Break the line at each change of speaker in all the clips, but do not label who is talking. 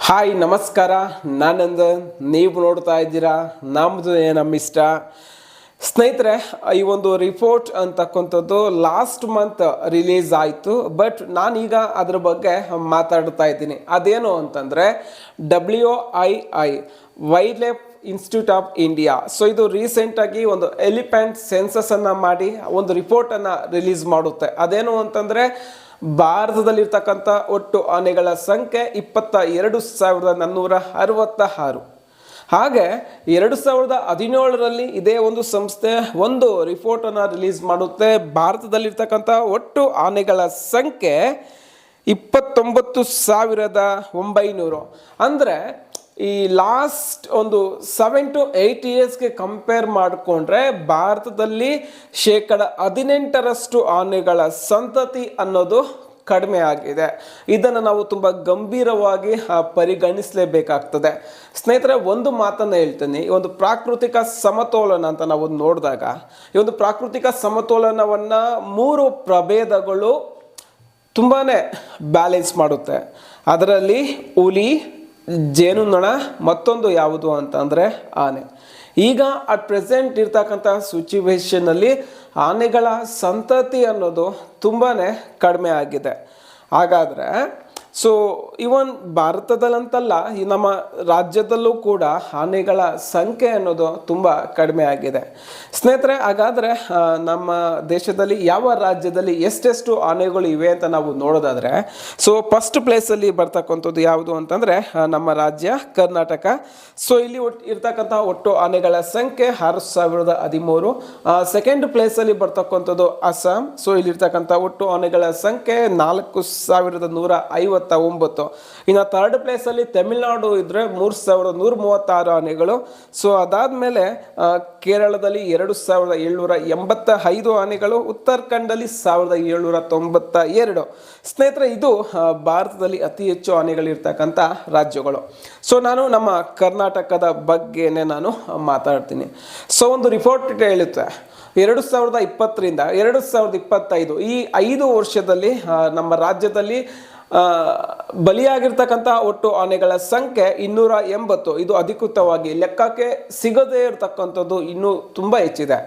Hi ನಮಸ್ಕಾರ, ನಾನಂದನ್. ನೀವು ನೋಡ್ತಾ ಇದ್ದೀರಾ ನಮ್ಮದು ನಮ್ಮ ಇಷ್ಟ. ಸ್ನೇಹಿತರೆ, ಈ ಒಂದು ರಿಪೋರ್ಟ್ ಅಂತಕ್ಕಂಥದ್ದು ಲಾಸ್ಟ್ ಮಂತ್ ರಿಲೀಸ್ ಆಯಿತು. ಬಟ್ ನಾನೀಗ ಅದ್ರ ಬಗ್ಗೆ ಮಾತಾಡ್ತಾ ಇದ್ದೀನಿ. ಅದೇನು ಅಂತಂದರೆ WII wild life institute of India. So ಇದು ರೀಸೆಂಟಾಗಿ ಒಂದು ಎಲಿಫೆಂಟ್ ಸೆನ್ಸಸನ್ನು ಮಾಡಿ ಒಂದು ರಿಪೋರ್ಟನ್ನು ರಿಲೀಸ್ ಮಾಡುತ್ತೆ. ಅದೇನು ಅಂತಂದರೆ ಭಾರತದಲ್ಲಿರ್ತಕ್ಕಂಥ ಒಟ್ಟು ಆನೆಗಳ ಸಂಖ್ಯೆ 22,466. ಹಾಗೆ 2017ರಲ್ಲಿ ಇದೇ ಒಂದು ಸಂಸ್ಥೆ ಒಂದು ರಿಪೋರ್ಟನ್ನು ರಿಲೀಸ್ ಮಾಡುತ್ತೆ. ಭಾರತದಲ್ಲಿರ್ತಕ್ಕಂಥ ಒಟ್ಟು ಆನೆಗಳ ಸಂಖ್ಯೆ 29,900. ಅಂದರೆ ಈ ಲಾಸ್ಟ್ ಒಂದು 7 to 8 ಇಯರ್ಸ್ಗೆ ಕಂಪೇರ್ ಮಾಡಿಕೊಂಡ್ರೆ ಭಾರತದಲ್ಲಿ 18% ಆನೆಗಳ ಸಂತತಿ ಅನ್ನೋದು ಕಡಿಮೆ ಆಗಿದೆ. ಇದನ್ನು ನಾವು ತುಂಬ ಗಂಭೀರವಾಗಿ ಪರಿಗಣಿಸಲೇಬೇಕಾಗ್ತದೆ. ಸ್ನೇಹಿತರೆ, ಒಂದು ಮಾತನ್ನು ಹೇಳ್ತೀನಿ. ಈ ಒಂದು ಪ್ರಾಕೃತಿಕ ಸಮತೋಲನ ಅಂತ ನಾವು ನೋಡಿದಾಗ ಈ ಒಂದು ಪ್ರಾಕೃತಿಕ ಸಮತೋಲನವನ್ನು 3 ಪ್ರಭೇದಗಳು ತುಂಬಾ ಬ್ಯಾಲೆನ್ಸ್ ಮಾಡುತ್ತೆ. ಅದರಲ್ಲಿ ಹುಲಿ, ಜೇನುನೊಣ, ಮತ್ತೊಂದು ಯಾವುದು ಅಂತಂದರೆ ಆನೆ. ಈಗ ಅಟ್ ಪ್ರೆಸೆಂಟ್ ಇರ್ತಕ್ಕಂಥ ಸಿಚುವೇಶನ್ನಲ್ಲಿ ಆನೆಗಳ ಸಂತತಿ ಅನ್ನೋದು ತುಂಬಾ ಕಡಿಮೆ ಆಗಿದೆ. ಹಾಗಾದರೆ ಸೊ ಇವನ್ ಭಾರತದಲ್ಲಂತಲ್ಲ, ಈ ನಮ್ಮ ರಾಜ್ಯದಲ್ಲೂ ಕೂಡ ಆನೆಗಳ ಸಂಖ್ಯೆ ಅನ್ನೋದು ತುಂಬ ಕಡಿಮೆ ಆಗಿದೆ. ಸ್ನೇಹಿತರೆ, ಹಾಗಾದರೆ ನಮ್ಮ ದೇಶದಲ್ಲಿ ಯಾವ ರಾಜ್ಯದಲ್ಲಿ ಎಷ್ಟೆಷ್ಟು ಆನೆಗಳು ಇವೆ ಅಂತ ನಾವು ನೋಡೋದಾದರೆ, ಸೊ ಫಸ್ಟ್ ಪ್ಲೇಸಲ್ಲಿ ಬರ್ತಕ್ಕಂಥದ್ದು ಯಾವುದು ಅಂತಂದರೆ ನಮ್ಮ ರಾಜ್ಯ ಕರ್ನಾಟಕ. ಸೊ ಇಲ್ಲಿ ಇರ್ತಕ್ಕಂಥ ಒಟ್ಟು ಆನೆಗಳ ಸಂಖ್ಯೆ 6,013. ಸೆಕೆಂಡ್ ಪ್ಲೇಸಲ್ಲಿ ಬರ್ತಕ್ಕಂಥದ್ದು ಅಸ್ಸಾಂ. ಸೊ ಇಲ್ಲಿರ್ತಕ್ಕಂಥ ಒಟ್ಟು ಆನೆಗಳ ಸಂಖ್ಯೆ 4,159. ಇನ್ನು ಥರ್ಡ್ ಪ್ಲೇಸಲ್ಲಿ ತಮಿಳುನಾಡು ಇದ್ರೆ 3,136 ಆನೆಗಳು. ಸೊ ಅದಾದಮೇಲೆ ಕೇರಳದಲ್ಲಿ 2,785 ಆನೆಗಳು, ಉತ್ತರಾಖಂಡಲ್ಲಿ 1,792. ಸ್ನೇಹಿತರೆ, ಇದು ಭಾರತದಲ್ಲಿ ಅತಿ ಹೆಚ್ಚು ಆನೆಗಳಿರ್ತಕ್ಕಂಥ ರಾಜ್ಯಗಳು. ಸೊ ನಾನು ನಮ್ಮ ಕರ್ನಾಟಕದ ಬಗ್ಗೆನೇ ನಾನು ಮಾತಾಡ್ತೀನಿ. ಸೊ ಒಂದು ರಿಪೋರ್ಟ್ ಹೇಳುತ್ತೆ 2020ರಿಂದ 2025 ಈ 5 ವರ್ಷದಲ್ಲಿ ನಮ್ಮ ರಾಜ್ಯದಲ್ಲಿ ಬಲಿಯಾಗಿರ್ತಕ್ಕಂಥ ಒಟ್ಟು ಆನೆಗಳ ಸಂಖ್ಯೆ 280. ಇದು ಅಧಿಕೃತವಾಗಿ ಲೆಕ್ಕಕ್ಕೆ ಸಿಗದೇ ಇರತಕ್ಕಂಥದ್ದು ಇನ್ನೂ ತುಂಬ ಹೆಚ್ಚಿದೆ.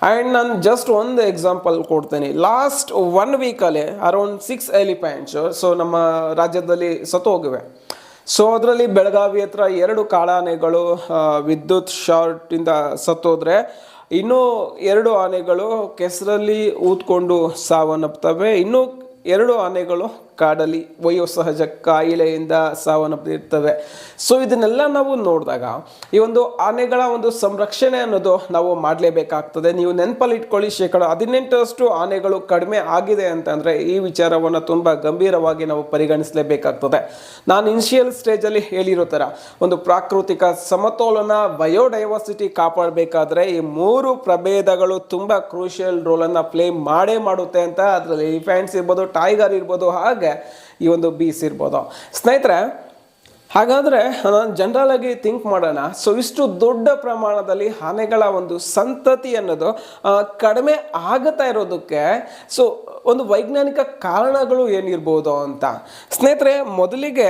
ಆ್ಯಂಡ್ ನಾನು ಜಸ್ಟ್ ಒಂದು ಎಕ್ಸಾಂಪಲ್ ಕೊಡ್ತೀನಿ. ಲಾಸ್ಟ್ 1 ವೀಕಲ್ಲಿ ಅರೌಂಡ್ 6 ಎಲಿಫೆಂಟ್ಸ್ ಸೊ ನಮ್ಮ ರಾಜ್ಯದಲ್ಲಿ ಸತ್ತು ಹೋಗಿವೆ. ಸೊ ಅದರಲ್ಲಿ ಬೆಳಗಾವಿ ಹತ್ರ 2 ಕಾಡಾನೆಗಳು ವಿದ್ಯುತ್ ಶಾರ್ಟಿಂದ ಸತ್ತೋದ್ರೆ, ಇನ್ನೂ 2 ಆನೆಗಳು ಕೆಸರಲ್ಲಿ ಊದ್ಕೊಂಡು ಸಾವನ್ನಪ್ತವೆ. ಇನ್ನೂ 2 ಆನೆಗಳು ಕಾಡಲ್ಲಿ ವಯೋಸಹಜ ಕಾಯಿಲೆಯಿಂದ ಸಾವನ್ನಪ್ಪಿರ್ತವೆ. ಸೊ ಇದನ್ನೆಲ್ಲ ನಾವು ನೋಡಿದಾಗ ಈ ಒಂದು ಆನೆಗಳ ಒಂದು ಸಂರಕ್ಷಣೆ ಅನ್ನೋದು ನಾವು ಮಾಡಲೇಬೇಕಾಗ್ತದೆ. ನೀವು ನೆನಪಲ್ಲಿ ಇಟ್ಕೊಳ್ಳಿ, 18% ಆನೆಗಳು ಕಡಿಮೆ ಆಗಿದೆ ಅಂತಂದರೆ ಈ ವಿಚಾರವನ್ನು ತುಂಬ ಗಂಭೀರವಾಗಿ ನಾವು ಪರಿಗಣಿಸಲೇಬೇಕಾಗ್ತದೆ. ನಾನು ಇನಿಷಿಯಲ್ ಸ್ಟೇಜಲ್ಲಿ ಹೇಳಿರೋ ಥರ ಒಂದು ಪ್ರಾಕೃತಿಕ ಸಮತೋಲನ, ಬಯೋಡೈವರ್ಸಿಟಿ ಕಾಪಾಡಬೇಕಾದ್ರೆ ಈ 3 ಪ್ರಭೇದಗಳು ತುಂಬ ಕ್ರೂಷಿಯಲ್ ರೋಲನ್ನು ಪ್ಲೇ ಮಾಡುತ್ತೆ ಅಂತ. ಅದರಲ್ಲಿ ಎಲಿಫೆಂಟ್ಸ್ ಇರ್ಬೋದು, ಟೈಗರ್ ಇರ್ಬೋದು, ಹಾಗೆ ಈ ಒಂದು ಬೀಸ್ ಇರ್ಬೋದು. ಸ್ನೇಹಿತರೆ, ಹಾಗಾದರೆ ನಾನು ಜನರಲ್ ಆಗಿ ಥಿಂಕ್ ಮಾಡೋಣ. ಸೊ ಇಷ್ಟು ದೊಡ್ಡ ಪ್ರಮಾಣದಲ್ಲಿ ಆನೆಗಳ ಒಂದು ಸಂತತಿ ಅನ್ನೋದು ಕಡಿಮೆ ಆಗುತ್ತಾ ಇರೋದಕ್ಕೆ ಸೊ ಒಂದು ವೈಜ್ಞಾನಿಕ ಕಾರಣಗಳು ಏನಿರ್ಬೋದು ಅಂತ. ಸ್ನೇಹಿತರೆ, ಮೊದಲಿಗೆ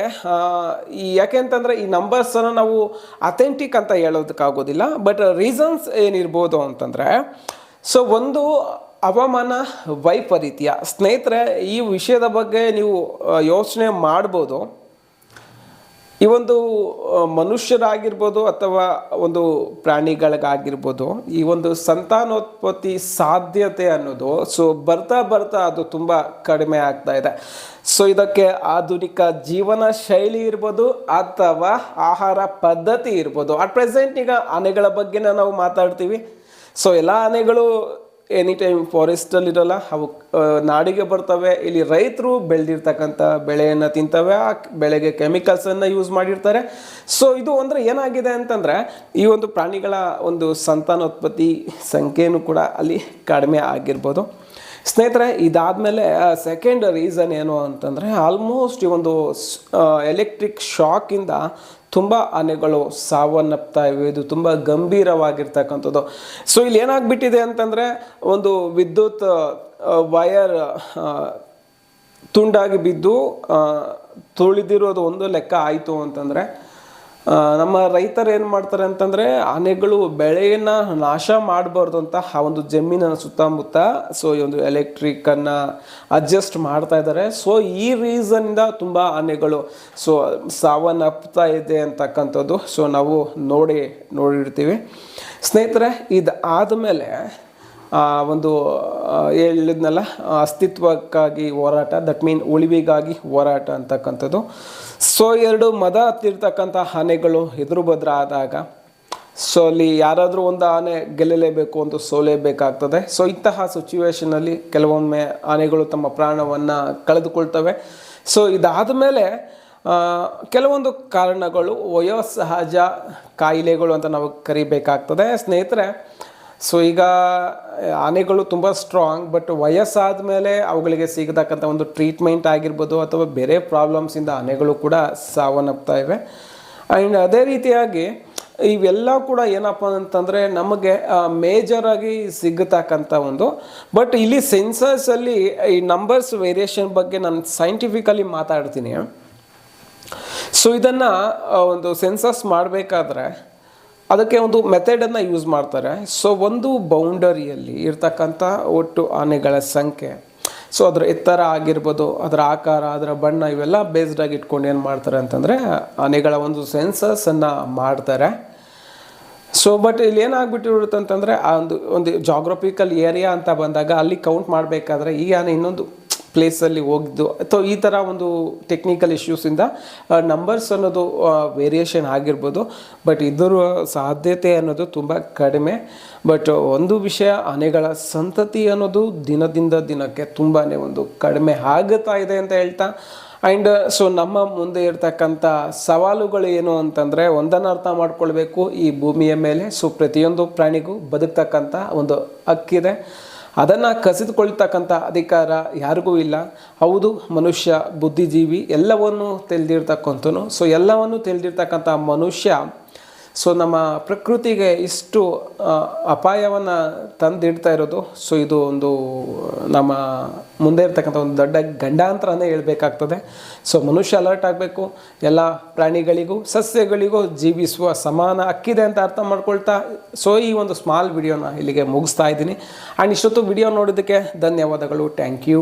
ಯಾಕೆಂತಂದರೆ ಈ ನಂಬರ್ಸನ್ನು ನಾವು ಅಥೆಂಟಿಕ್ ಅಂತ ಹೇಳೋದಕ್ಕಾಗೋದಿಲ್ಲ. ಬಟ್ ರೀಸನ್ಸ್ ಏನಿರ್ಬೋದು ಅಂತಂದರೆ, ಸೊ ಒಂದು ಹವಾಮಾನ ವೈಪರೀತ್ಯ. ಸ್ನೇಹಿತರೆ, ಈ ವಿಷಯದ ಬಗ್ಗೆ ನೀವು ಯೋಚನೆ ಮಾಡ್ಬೋದು. ಈ ಒಂದು ಮನುಷ್ಯರಾಗಿರ್ಬೋದು ಅಥವಾ ಒಂದು ಪ್ರಾಣಿಗಳಿಗಾಗಿರ್ಬೋದು, ಈ ಒಂದು ಸಂತಾನೋತ್ಪತ್ತಿ ಸಾಧ್ಯತೆ ಅನ್ನೋದು ಸೊ ಬರ್ತಾ ಅದು ತುಂಬ ಕಡಿಮೆ ಆಗ್ತಾ ಇದೆ. ಸೊ ಇದಕ್ಕೆ ಆಧುನಿಕ ಜೀವನ ಶೈಲಿ ಇರ್ಬೋದು ಅಥವಾ ಆಹಾರ ಪದ್ಧತಿ ಇರ್ಬೋದು. ಅಟ್ ಪ್ರೆಸೆಂಟ್ ಈಗ ಆನೆಗಳ ಬಗ್ಗೆ ನಾವು ಮಾತಾಡ್ತೀವಿ. ಸೊ ಎಲ್ಲ ಆನೆಗಳು ಎನಿ ಟೈಮ್ ಫಾರೆಸ್ಟಲ್ಲಿರಲ್ಲ, ಅವು ನಾಡಿಗೆ ಬರ್ತವೆ. ಇಲ್ಲಿ ರೈತರು ಬೆಳೆದಿರ್ತಕ್ಕಂಥ ಬೆಳೆಯನ್ನು ತಿಂತವೆ, ಆ ಬೆಳೆಗೆ ಕೆಮಿಕಲ್ಸನ್ನು ಯೂಸ್ ಮಾಡಿರ್ತಾರೆ. ಸೊ ಇದು ಅಂದರೆ ಏನಾಗಿದೆ ಅಂತಂದರೆ ಈ ಒಂದು ಪ್ರಾಣಿಗಳ ಒಂದು ಸಂತಾನೋತ್ಪತ್ತಿ ಸಂಖ್ಯೆಯೂ ಕೂಡ ಅಲ್ಲಿ ಕಡಿಮೆ ಆಗಿರ್ಬೋದು. ಸ್ನೇಹಿತರೆ, ಇದಾದಮೇಲೆ ಸೆಕೆಂಡ್ ರೀಸನ್ ಏನು ಅಂತಂದರೆ ಆಲ್ಮೋಸ್ಟ್ ಈ ಒಂದು ಎಲೆಕ್ಟ್ರಿಕ್ ಶಾಕಿಂದ ತುಂಬ ಆನೆಗಳು ಸಾವನ್ನಪ್ತಾ ಇವೆ. ಇದು ತುಂಬ ಗಂಭೀರವಾಗಿರ್ತಕ್ಕಂಥದ್ದು. ಸೊ ಇಲ್ಲಿ ಏನಾಗ್ಬಿಟ್ಟಿದೆ ಅಂತಂದರೆ ಒಂದು ವಿದ್ಯುತ್ ವಯರ್ ತುಂಡಾಗಿ ಬಿದ್ದು ತುಳಿದಿರೋದು ಒಂದು ಲೆಕ್ಕ ಆಯಿತು ಅಂತಂದರೆ, ನಮ್ಮ ರೈತರು ಏನು ಮಾಡ್ತಾರೆ ಅಂತಂದರೆ ಆನೆಗಳು ಬೆಳೆಯನ್ನು ನಾಶ ಮಾಡಬಾರ್ದು ಅಂತ ಆ ಒಂದು ಜಮೀನಿನ ಸುತ್ತಮುತ್ತ ಸೊ ಈ ಒಂದು ಎಲೆಕ್ಟ್ರಿಕನ್ನು ಅಡ್ಜಸ್ಟ್ ಮಾಡ್ತಾ ಇದ್ದಾರೆ. ಸೊ ಈ ರೀಸನ್ನಿಂದ ತುಂಬ ಆನೆಗಳು ಸೊ ಸಾವನ್ನಪ್ತಾ ಇದೆ ಅಂತಕ್ಕಂಥದ್ದು ಸೊ ನಾವು ನೋಡಿರ್ತೀವಿ ಸ್ನೇಹಿತರೆ. ಇದು ಆದಮೇಲೆ ಒಂದು ಹೇಳಿದ್ನಲ್ಲ, ಅಸ್ತಿತ್ವಕ್ಕಾಗಿ ಹೋರಾಟ, ದಟ್ ಮೀನ್ ಉಳಿವಿಗಾಗಿ ಹೋರಾಟ ಅಂತಕ್ಕಂಥದ್ದು. ಸೊ ಎರಡು ಮದ ಹತ್ತಿರ್ತಕ್ಕಂಥ ಆನೆಗಳು ಎದುರು ಬದ್ರ ಆದಾಗ ಸೊ ಅಲ್ಲಿ ಯಾರಾದರೂ ಒಂದು ಆನೆ ಗೆಲ್ಲಲೇಬೇಕು, ಒಂದು ಸೋಲೇಬೇಕಾಗ್ತದೆ. ಸೊ ಇಂತಹ ಸಿಚುವೇಷನಲ್ಲಿ ಕೆಲವೊಮ್ಮೆ ಆನೆಗಳು ತಮ್ಮ ಪ್ರಾಣವನ್ನು ಕಳೆದುಕೊಳ್ತವೆ. ಸೊ ಇದಾದ ಮೇಲೆ ಕೆಲವೊಂದು ಕಾರಣಗಳು ವಯೋಸಹಜ ಕಾಯಿಲೆಗಳು ಅಂತ ನಾವು ಕರಿಬೇಕಾಗ್ತದೆ ಸ್ನೇಹಿತರೆ. ಸೊ ಈಗ ಆನೆಗಳು ತುಂಬ ಸ್ಟ್ರಾಂಗ್, ಬಟ್ ವಯಸ್ಸಾದ ಮೇಲೆ ಅವುಗಳಿಗೆ ಸಿಗತಕ್ಕಂಥ ಒಂದು ಟ್ರೀಟ್ಮೆಂಟ್ ಆಗಿರ್ಬೋದು ಅಥವಾ ಬೇರೆ ಪ್ರಾಬ್ಲಮ್ಸಿಂದ ಆನೆಗಳು ಕೂಡ ಸಾವನ್ನಪ್ತಾ ಇವೆ. ಆ್ಯಂಡ್ ಅದೇ ರೀತಿಯಾಗಿ ಇವೆಲ್ಲ ಕೂಡ ಏನಪ್ಪ ಅಂತಂದರೆ ನಮಗೆ ಮೇಜರಾಗಿ ಸಿಗತಕ್ಕಂಥ ಒಂದು, ಬಟ್ ಇಲ್ಲಿ ಸೆನ್ಸಸಲ್ಲಿ ಈ ನಂಬರ್ಸ್ ವೇರಿಯೇಷನ್ ಬಗ್ಗೆ ನಾನು ಸೈಂಟಿಫಿಕಲಿ ಮಾತಾಡ್ತೀನಿ. ಸೊ ಇದನ್ನು ಒಂದು ಸೆನ್ಸಸ್ ಮಾಡಬೇಕಾದ್ರೆ ಅದಕ್ಕೆ ಒಂದು ಮೆಥಡನ್ನು ಯೂಸ್ ಮಾಡ್ತಾರೆ. ಸೊ ಒಂದು ಬೌಂಡರಿಯಲ್ಲಿ ಇರ್ತಕ್ಕಂಥ ಒಟ್ಟು ಆನೆಗಳ ಸಂಖ್ಯೆ, ಸೊ ಅದರ ಎತ್ತರ ಆಗಿರ್ಬೋದು, ಅದರ ಆಕಾರ, ಅದರ ಬಣ್ಣ, ಇವೆಲ್ಲ ಬೇಸ್ಡಾಗಿ ಇಟ್ಕೊಂಡು ಏನು ಮಾಡ್ತಾರೆ ಅಂತಂದರೆ ಆನೆಗಳ ಒಂದು ಸೆನ್ಸಸನ್ನು ಮಾಡ್ತಾರೆ. ಸೊ ಬಟ್ ಇಲ್ಲಿ ಏನಾಗ್ಬಿಟ್ಟಿರುತ್ತೆ ಅಂತಂದರೆ ಆ ಒಂದು ಜಾಗ್ರಫಿಕಲ್ ಏರಿಯಾ ಅಂತ ಬಂದಾಗ ಅಲ್ಲಿ ಕೌಂಟ್ ಮಾಡಬೇಕಾದ್ರೆ ಈ ಆನೆ ಇನ್ನೊಂದು ಪ್ಲೇಸಲ್ಲಿ ಹೋಗಿದ್ದು ಅಥವಾ ಈ ಥರ ಒಂದು ಟೆಕ್ನಿಕಲ್ ಇಶ್ಯೂಸಿಂದ ನಂಬರ್ಸ್ ಅನ್ನೋದು ವೇರಿಯೇಷನ್ ಆಗಿರ್ಬೋದು. ಬಟ್ ಇದರ ಸಾಧ್ಯತೆ ಅನ್ನೋದು ತುಂಬ ಕಡಿಮೆ. ಬಟ್ ಒಂದು ವಿಷಯ, ಆನೆಗಳ ಸಂತತಿ ಅನ್ನೋದು ದಿನದಿಂದ ದಿನಕ್ಕೆ ತುಂಬಾ ಒಂದು ಕಡಿಮೆ ಆಗುತ್ತಾ ಇದೆ ಅಂತ ಹೇಳ್ತಾ, ಆ್ಯಂಡ್ ಸೊ ನಮ್ಮ ಮುಂದೆ ಇರ್ತಕ್ಕಂಥ ಸವಾಲುಗಳು ಏನು ಅಂತಂದರೆ, ಒಂದನ್ನು ಅರ್ಥ ಮಾಡ್ಕೊಳ್ಬೇಕು, ಈ ಭೂಮಿಯ ಮೇಲೆ ಸೊ ಪ್ರತಿಯೊಂದು ಪ್ರಾಣಿಗೂ ಬದುಕ್ತಕ್ಕಂಥ ಒಂದು ಹಕ್ಕಿದೆ. ಅದನ್ನು ಕಸಿದುಕೊಳ್ತಕ್ಕಂಥ ಅಧಿಕಾರ ಯಾರಿಗೂ ಇಲ್ಲ. ಹೌದು, ಮನುಷ್ಯ ಬುದ್ಧಿಜೀವಿ, ಎಲ್ಲವನ್ನು ತಿಳಿದಿರ್ತಕ್ಕಂಥನು. ಸೊ ಎಲ್ಲವನ್ನು ತಿಳಿದಿರ್ತಕ್ಕಂಥ ಮನುಷ್ಯ ಸೊ ನಮ್ಮ ಪ್ರಕೃತಿಗೆ ಇಷ್ಟು ಅಪಾಯವನ್ನು ತಂದಿಡ್ತಾ ಇರೋದು ಸೊ ಇದು ಒಂದು ನಮ್ಮ ಮುಂದೆ ಇರ್ತಕ್ಕಂಥ ಒಂದು ದೊಡ್ಡ ಗಂಡಾಂತರನೇ ಹೇಳ್ಬೇಕಾಗ್ತದೆ. ಸೊ ಮನುಷ್ಯ ಅಲರ್ಟ್ ಆಗಬೇಕು, ಎಲ್ಲ ಪ್ರಾಣಿಗಳಿಗೂ ಸಸ್ಯಗಳಿಗೂ ಜೀವಿಸುವ ಸಮಾನ ಹಕ್ಕಿದೆ ಅಂತ ಅರ್ಥ ಮಾಡ್ಕೊಳ್ತಾ ಸೊ ಈ ಒಂದು ಸ್ಮಾಲ್ ವಿಡಿಯೋನ ಇಲ್ಲಿಗೆ ಮುಗಿಸ್ತಾ ಇದ್ದೀನಿ. ಆ್ಯಂಡ್ ಇಷ್ಟೊತ್ತು ವಿಡಿಯೋ ನೋಡೋದಕ್ಕೆ ಧನ್ಯವಾದಗಳು. Thank you.